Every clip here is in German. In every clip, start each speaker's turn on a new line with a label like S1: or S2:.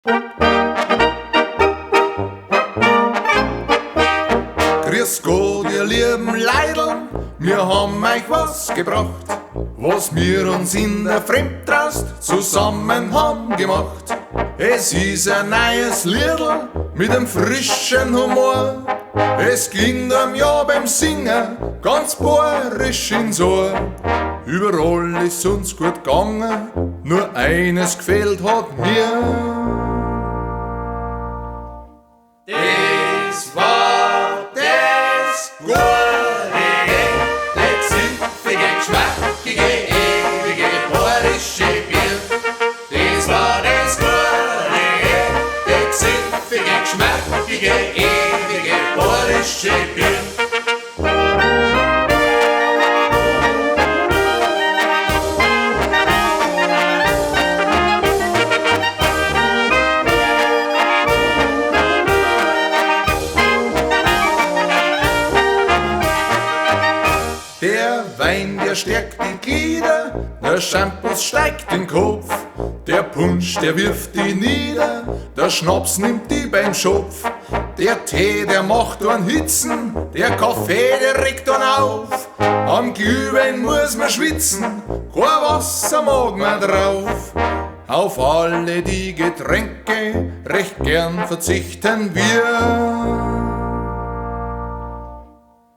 S1: Grüß Gott, ihr lieben Leideln, wir haben euch was gebracht, was wir uns in der Fremdtraust zusammen haben gemacht. Es ist ein neues Liedl mit einem frischen Humor. Es klingt am Jahr beim Singen ganz bayerisch ins Ohr. Überall ist uns gut gegangen, nur eines gefehlt hat mir. Das war das Gute, das süffige, geschmackige, ewige bayerische Bier. Das war das Gute, das süffige, geschmackige, ewige bayerische Bier. Der Wein, der stärkt die Glieder, der Shampoo steigt den Kopf, der Punsch, der wirft die nieder, der Schnaps nimmt die beim Schopf, der Tee, der macht einen Hitzen, der Kaffee, der regt einen auf, am Glühwein muss man schwitzen, kein Wasser mag man drauf. Auf alle die Getränke recht gern verzichten wir.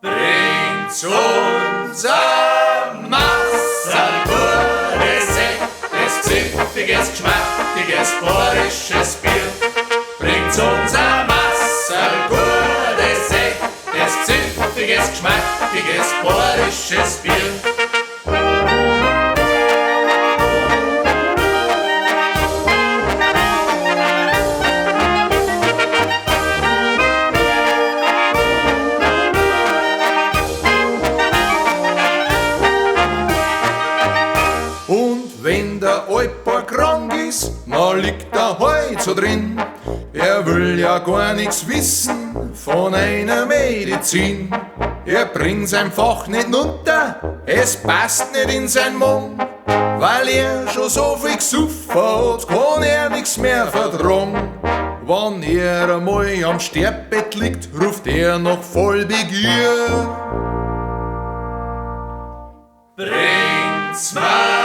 S1: Bringt's unser Masserl gutes Sekt, das zünftiges, geschmackiges, bayerisches Bier. Bringt's unser Masserl gutes Sekt, das zünftiges, geschmackiges, bayerisches Bier. Und wenn der Alper krank ist, na liegt er heut so drin. Er will ja gar nichts wissen von einer Medizin. Er bringt's einfach nicht runter, es passt nicht in sein Mund. Weil er schon so viel gesoffen hat, kann er nix mehr vertragen. Wenn er einmal am Sterbbett liegt, ruft er noch voll Begier. Bringt's mal